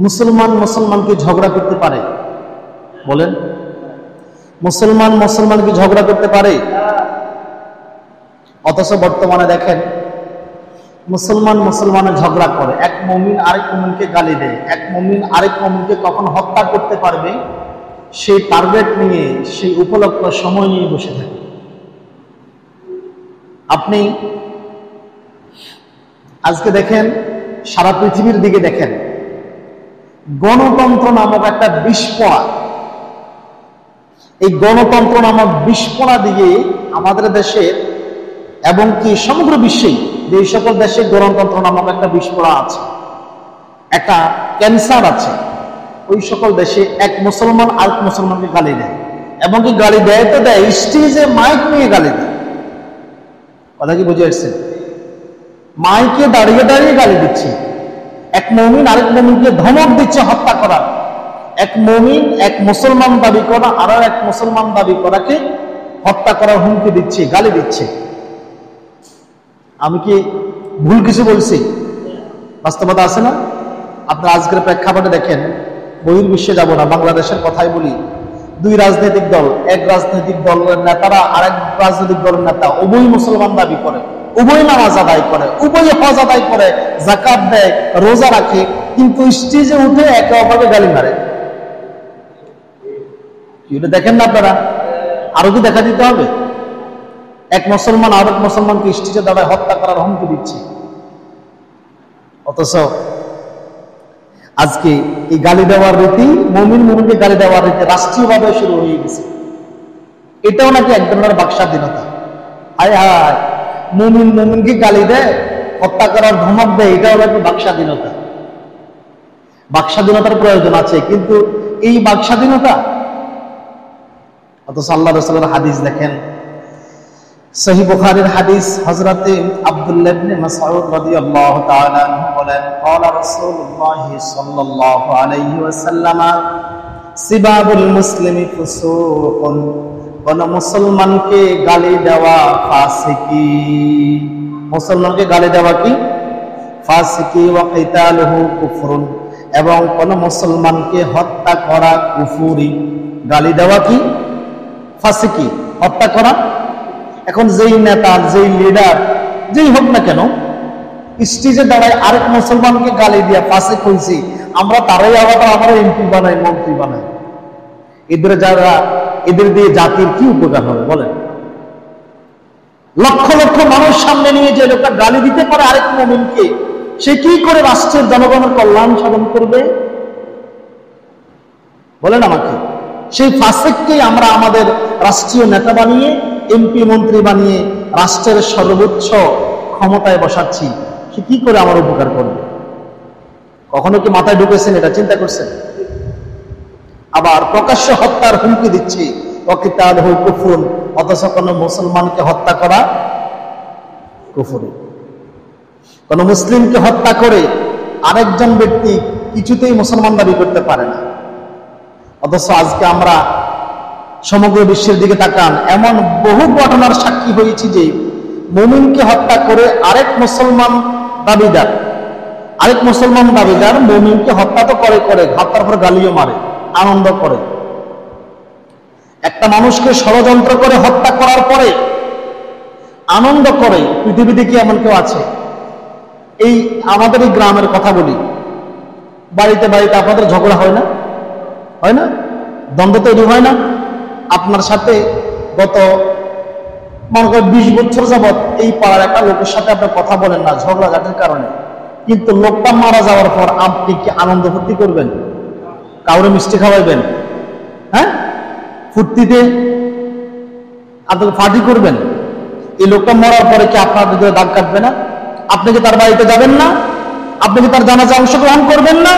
মুসলমান মুসলমানকে ঝগড়া করতে পারে? বলেন, মুসলমান মুসলমানকে ঝগড়া করতে পারে? অথচ বর্তমানে দেখেন মুসলমান মুসলমানের ঝগড়া করে, এক মুমিন আরেক মুমিনকে গালি দেয়, এক মুমিন আরেক মুমিনকে কখন হত্যা করতে পারবে সেই টার্গেট নিয়ে, সেই উপলক্ষ সময় নিয়ে বসে থাকে। আপনি আজকে দেখেন, সারা পৃথিবীর দিকে দেখেন, গণতন্ত্র নামক একটা বিস্ফোরা, এই গণতন্ত্র নামক বিস্ফোরা দিয়ে আমাদের দেশে এবং কি সমগ্র বিশ্বেই যে সকল দেশে গণতন্ত্র নামক একটা বিস্ফোরা আছে, একটা ক্যান্সার আছে, ওই সকল দেশে এক মুসলমান আরেক মুসলমানকে গালি দেয়, এবং কি গালি দেয় তো দেয়, স্টেজে মাইক নিয়ে গালি দেয়। কথা কি বুঝে আসছেন? মাইকে দাঁড়িয়ে দাঁড়িয়ে গালি দিচ্ছে। এক মুমিন আরেক মুমিনকে ধমক দিচ্ছে হত্যা করার। এক মুমিন এক মুসলমান দাবি করা আর এক মুসলমান দাবি করাকে হত্যা করার হুমকি দিচ্ছে, গালি দিচ্ছে। আমি কি ভুল কিছু বলছি? বাস্তবতা আছে না? আপনার আজকের প্রেক্ষাপটে দেখেন, বহির্বিশ্বে যাব না, বাংলাদেশের কথাই বলি। দুই রাজনৈতিক দল, এক রাজনৈতিক দলের নেতারা আরেক রাজনৈতিক দলের নেতা, উভয় মুসলমান দাবি করে, উভয় নামাজ আদায় করে, উভয় হজ আদায় করে, যাকাত দেয়, রোজা রাখে, কিন্তু স্টেজে উঠে একে অপরকে গালি মারে। এটা দেখেন না আপনারা? আরো কি দেখা দিতে হবে? এক মুসলমান আরেক মুসলমানকে স্টেজে দাঁড়ায় হত্যা করার হুমকি দিচ্ছে। অথচ আজকে এই গালি দেওয়ার রীতি, মুমিন মুমিনকে গালি দেওয়ার রীতি রাষ্ট্রীয়ভাবে শুরু হয়ে গেছে। এটাও নাকি এক ধরনের বাকস্বাধীনতা। হায় হায়, মুমিন মুমিনকে গালি দেয়, হত্যা করার ধমক দেয়, এটাও নাকি বাকস্বাধীনতা। বাকস্বাধীনতার প্রয়োজন আছে, কিন্তু এই বাকস্বাধীনতা, অথচ আল্লাহ রাসূলের হাদিস দেখেন, সহিহ বুখারীর হাদিস, হযরতে আব্দুল্লাহ ইবনে মাসউদ রাদিয়াল্লাহু তাআলা আনহু বলেন, ক্বালা রাসূলুল্লাহ সাল্লাল্লাহু আলাইহি ওয়াসাল্লাম, সিবাবুল মুসলিমি ফুসুকুন, কোন মুসলমানকে গালি দেওয়া ফাসিকি। মুসলমানকে গালি দেওয়া কি? ফাসিকি। ওয়া কিতালুহু কুফরুন, এবং কোন মুসলমানকে হত্যা করা কুফরি। গালি দেওয়া কি? ফাসিকি, হত্যা করা। এখন যেই নেতা, যেই লিডার, যেই হোক না কেন, স্টেজে দাঁড়ায় আরেক মুসলমানকে গালি দিয়া ফাসিক হয়েছি, আমরা তারাই আবার আমরা এমপি বানাই, মন্ত্রী বানাই। এদের দিয়ে জাতির কি উপকার হবে বলেন? লক্ষ লক্ষ মানুষ সামনে নিয়ে যে লোকটা গালি দিতে পারে আরেক মুমিনকে, সে কি করে রাষ্ট্রের জনগণের কল্যাণ সাধন করবে বলেন আমাকে? সেই ফাসিককেই আমরা আমাদের রাষ্ট্রীয় নেতা বানিয়ে, এমপি মন্ত্রী বানিয়ে রাষ্ট্রের সর্বোচ্চ ক্ষমতায় বসাচ্ছি। সে কি করে আমার উপকার করবে? কখনো কি মাথায় ঢুকেছেন? এটা চিন্তা করছেন? আবার প্রকাশ্য হত্যার হুমকি দিচ্ছে, ওয়াকিতালহু কুফরুন, অথচ কোন মুসলমানকে হত্যা করা কুফরি। কোন মুসলিমকে হত্যা করে আরেকজন ব্যক্তি কিছুতেই মুসলমান দাবি করতে পারে না। অথচ আজকে আমরা সমগ্র বিশ্বের দিকে তাকান, এমন বহু ঘটনার সাক্ষী হয়েছি যে মুমিনকে হত্যা করে আরেক মুসলমান দাবিদার মুমিনকে হত্যা তো করে, হত্যার পর গালিও মারে, আনন্দ করে। একটা মানুষকে ষড়যন্ত্র করে হত্যা করার পরে আনন্দ করে। পৃথিবীতে কি এমন কেউ আছে? এই আমাদের এই গ্রামের কথা বলি, বাড়িতে বাড়িতে আপনাদের ঝগড়া হয় না? হয় না? দ্বন্দ্ব তৈরি হয় না? আপনার সাথে গত মনে করেন 20 বছর যাবৎ এই পাড়ার একটা লোকের সাথে আপনি কথা বলেন না ঝগড়াঝাটির কারণে, কিন্তু লোকটা মারা যাওয়ার পর আপনি কি আনন্দ ফুর্তি করবেন? কাউরে মিষ্টি খাওয়াইবেন? হ্যাঁ, ফুর্তিতে আপনি পার্টি করবেন? এই লোকটা মরার পরে কি আপনার ভিতরে দাগ কাটবে না? আপনি কি তার বাড়িতে যাবেন না? আপনি কি তার জানাজা অংশগ্রহণ করবেন না?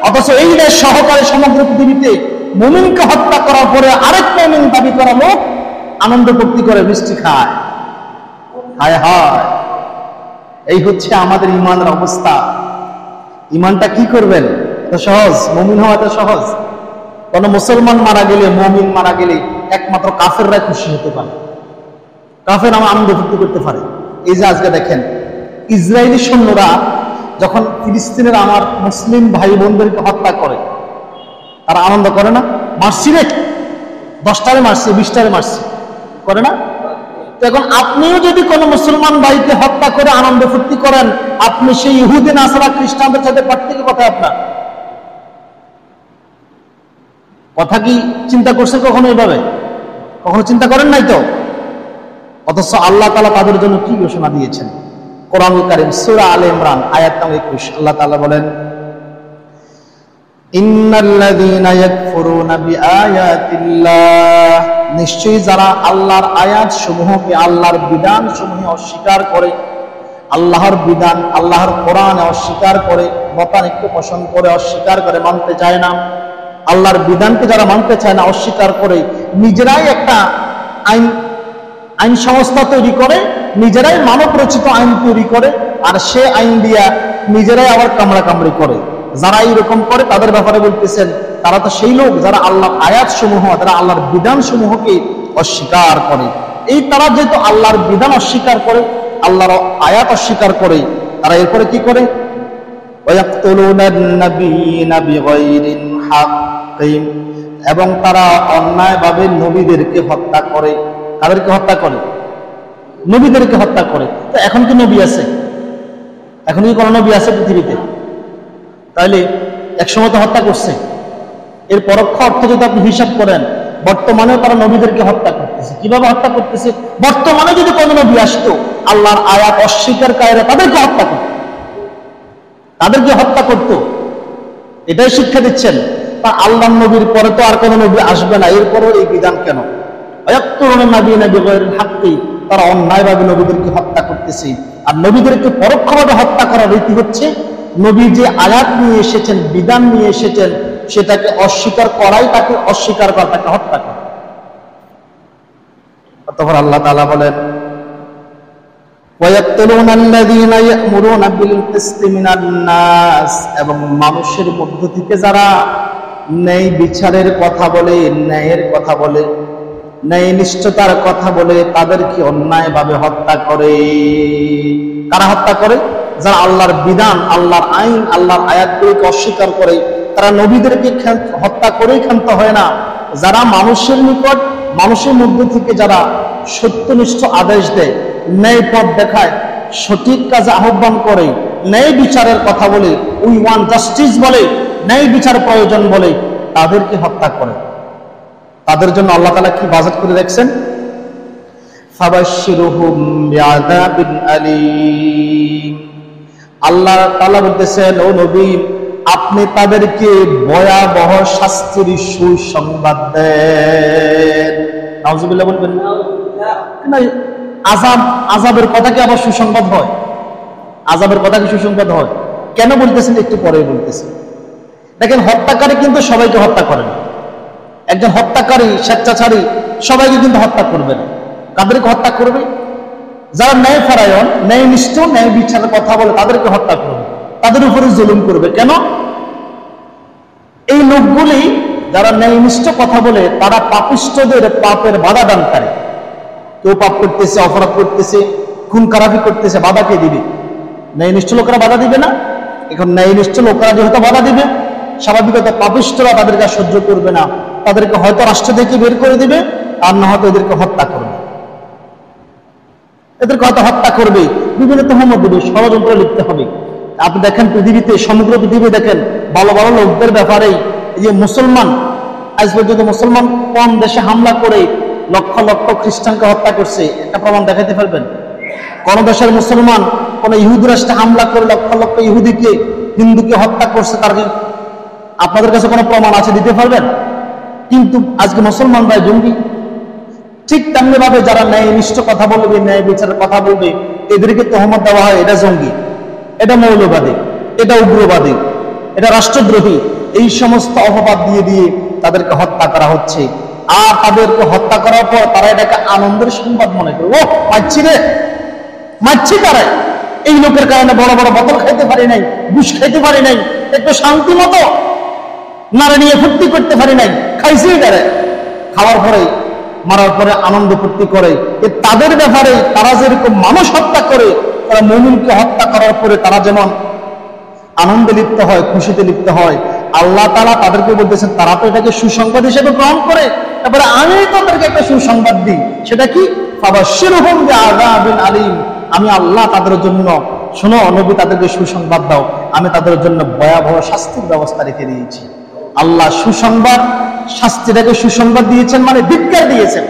অথচ এই দেশ সহকারে সমগ্র পৃথিবীতে মুমিনকে হত্যা করার পরে আরেক মুমিন দাবি করা লোক আনন্দ ফুর্তি করে, মিষ্টি খায়। হায় হায়, এই হচ্ছে আমাদের ইমানের অবস্থা। ইমানটা কি করবেন? এত সহজ? মুমিন হওয়া এত সহজ? কোন মুসলমান মারা গেলে, মুমিন মারা গেলে একমাত্র কাফেররা খুশি হতে পারে, কাফের আনন্দ ফুর্তি করতে পারে। এই যে আজকে দেখেন ইসরায়েলি সৈন্যরা যখন ফিলিস্তিনের আমার মুসলিম ভাই বোনদেরকে হত্যা করে, তারা আনন্দ করে না? মারছি রে, 10টারে মারছি, 20টারে মারছি, করে না? তো এখন আপনিও যদি কোনো মুসলমান ভাইকে হত্যা করে আনন্দ ফুর্তি করেন, আপনি সেই ইহুদি নাসারা খ্রিস্টানদের সাথে পার্থক্য কোথায় আপনার? কথা কি চিন্তা করছেন কখনো এভাবে? কখনো চিন্তা করেন নাই তো? অথচ আল্লাহ তাআলা তাদের জন্য কি ঘোষণা দিয়েছেন? কোরআনুল কারীম সূরা আলে ইমরান আয়াত নম্বর 21, আল্লাহ তাআলা বলেন, ইন্নাল্লাযীনা ইয়াকফুরুনা বিআয়াতিল্লাহ, নিশ্চয়ই যারা আল্লাহর আয়াত সমূহকে, আল্লাহর বিধান সমূহ অস্বীকার করে, আল্লাহর বিধান, আল্লাহর কোরআন অস্বীকার করে, মতানৈক্য পোষণ করে, অস্বীকার করে, মানতে চায় না, আল্লাহর বিধানকে যারা মানতে চায় না, অস্বীকার করে, নিজেরাই একটা আইন সংস্থা তৈরি করে, নিজেরাই মানব রচিত আইন তৈরি করে, আর সে আইন দিয়া নিজেরাই আবার কামড়াকামড়ি করে, যারা এইরকম করে তাদের ব্যাপারে বলতেছেন তারা তো সেই লোক যারা আল্লাহর আয়াত সমূহ, যারা আল্লাহর বিধান সমূহকে অস্বীকার করে। এই তারা যেহেতু আল্লাহর বিধান অস্বীকার করে, আল্লাহর আয়াত অস্বীকার করে, তারা এরপরে কি করে? এবং তারা অন্যায়ভাবে নবীদেরকে হত্যা করে। তাদেরকে হত্যা করে? নবীদেরকে হত্যা করে। তো এখন কি নবী আছে? এখন কি কোনো নবী আছে পৃথিবীতে? তাইলে একসময় তো হত্যা করছে। এর পরোক্ষ অর্থ যদি আপনি হিসাব করেন, বর্তমানেও তারা নবীদেরকে হত্যা করতেছে। কিভাবে হত্যা করতেছে? বর্তমানে যদি কোনো নবী আসতো, আল্লাহর আয়াত অস্বীকারীরা তাদেরকে হত্যা করত, তাদেরকে হত্যা করত। এটাই শিক্ষা দিচ্ছেন। তা আল্লাহর নবীর পরে তো আর কোনো নবী আসবে না, এরপরও এই বিধান কেন? তারা অন্যায়ভাবে নবীদেরকে হত্যা করতেছে। আর নবীদেরকে পরোক্ষভাবে হত্যা করার রীতি হচ্ছে, নবী যে আয়াত নিয়ে এসেছেন, বিধান নিয়ে এসেছেন, সেটাকে অস্বীকার করাই তাকে অস্বীকার করা, তাকে হত্যা করা। অতঃপর আল্লাহ তাআলা বলেন, এবং মানুষের মধ্য থেকে যারা ন্যায় বিচারের কথা বলে, ন্যায়ের কথা বলে, ন্যায় নিষ্ঠতার কথা বলে, তাদেরকে অন্যায়ভাবে হত্যা করে। কারা হত্যা করে? যারা আল্লাহর বিধান, আল্লাহর আইন, আল্লাহর আয়াতগুলিকে অস্বীকার করে, তারা নবীদেরকে হত্যা করেই ক্ষান্ত হয় না। যারা মানুষের নিকট, মানুষের মধ্য থেকে যারা সত্যনিষ্ঠ আদেশ দেয়, ন্যায় পথ দেখায়, সঠিক কাজে আহ্বান করে, ন্যায় বিচারের কথা বলে, উই ওয়ান্ট জাস্টিস বলে, ন্যায় বিচার প্রয়োজন বলে, তাদেরকে হত্যা করে। তাদের জন্য আল্লাহ তাআলা কি বাজেট করে রাখছেন? ফাবাশশিরহুম বিআযাবিন আলীম। আল্লাহ তাআলা বলতেছেন, ও নবী, আপনি তাদেরকে ভয়াবহ শাস্তির সুসংবাদ দেন। নাউজুবিল্লাহ বলবেন না? আযাবের কথা কি আবার সুসংবাদ হয়? আযাবের কথা কি সুসংবাদ হয়? কেন বলতেছেন একটু পরে বলতেছেন। দেখেন, হত্যাকারী কিন্তু সবাইকে হত্যা করে না। একজন হত্যাকারী, স্বেচ্ছাচারী সবাইকে কিন্তু হত্যা করবে না। কাদেরকে হত্যা করবে? যারা ন্যায় পরায়ণ, ন্যায় নিষ্ঠ, ন্যায় বিচারের কথা বলে, তাদেরকে হত্যা করবে, তাদের উপরে জুলুম করবে। কেন? এই লোকগুলি যারা ন্যায় নিষ্ঠ কথা বলে, তারা পাপিষ্ঠদের পাপের বাধা দানকারী। কেউ পাপ করতেছে, অপরাধ করতেছে, খুন খারাপি করতেছে, বাধা কে দিবে? ন্যায় নিষ্ঠ লোকেরা বাধা দিবে না? এখন ন্যায় নিষ্ঠ লোকেরা যেহেতু বাধা দিবে, স্বাভাবিকত পাপিষ্ঠরা তাদেরকে সহ্য করবে না, তাদেরকে হয়তো রাষ্ট্র থেকে বের করে দিবে, আর না হয়তো এদেরকে হত্যা করবে। এদেরকে হয়তো হত্যা করবে, বিভিন্ন তহমত দেবে, ষড়যন্ত্র লিখতে হবে। আপনি দেখেন পৃথিবীতে, সমগ্র পৃথিবী দেখেন, ভালো ভালো লোকদের ব্যাপারে, এই যে মুসলমান, আজ পর্যন্ত মুসলমান কোন দেশে হামলা করে লক্ষ লক্ষ খ্রিস্টানকে হত্যা করছে, একটা প্রমাণ দেখাতে পারবেন? কোন দেশের মুসলমান কোন ইহুদি রাষ্ট্রে হামলা করে লক্ষ লক্ষ ইহুদিকে, হিন্দুকে হত্যা করছে, তার আপনাদের কাছে কোনো প্রমাণ আছে? দিতে পারবেন? কিন্তু আজকে মুসলমান ভাই জঙ্গি। ঠিক তেমনি ভাবে যারা ন্যায় নিষ্ঠ কথা বলবে, ন্যায় বিচারের কথা বলবে, এদেরকে তহমত দেওয়া হয়, এটা জঙ্গি, এটা মৌলবাদী, এটা উগ্রবাদী, এটা রাষ্ট্রদ্রোহী। এই সমস্ত অপবাদ দিয়ে দিয়ে তাদেরকে হত্যা করা হচ্ছে। আর তাদেরকে হত্যা করার পর তারা এটাকে আনন্দের সংবাদ মনে করে, ও মারছি রে, মারছি তারা, এই লোকের কারণে বড় বড় বোতল খাইতে পারি নাই, ঘুষ খাইতে পারি নাই, একটু শান্তি মতো নারে নিয়ে ফুর্তি করতে পারি নাই, খাইছি তারা। খাওয়ার পরে, মারার পরে আনন্দ ফুর্তি করে। তাদের ব্যাপারে তারা যেরকম মানুষ হত্যা করে, তারা মুমিনকে হত্যা করার পরে তারা যেমন আনন্দে লিপ্ত হয়, খুশিতে লিপ্ত হয়, আল্লাহ তাআলা তাদেরকে বলতেছেন তারা তো এটাকে সুসংবাদ হিসেবে গ্রহণ করে, এবারে আমি তাদেরকে একটা সুসংবাদ দিই, সেটা কি? ফাবাশশিরহুম বিআযাবিন আলীম, আমি আল্লাহ তাদের জন্য, শোনো নবী তাদেরকে সুসংবাদ দাও, আমি তাদের জন্য ভয়াবহ শাস্তির ব্যবস্থা রেখে দিয়েছি। আল্লাহ সুসংবাদ, শাস্তিটাকে সুসংবাদ দিয়েছেন মানে ধিক্কার দিয়েছেন।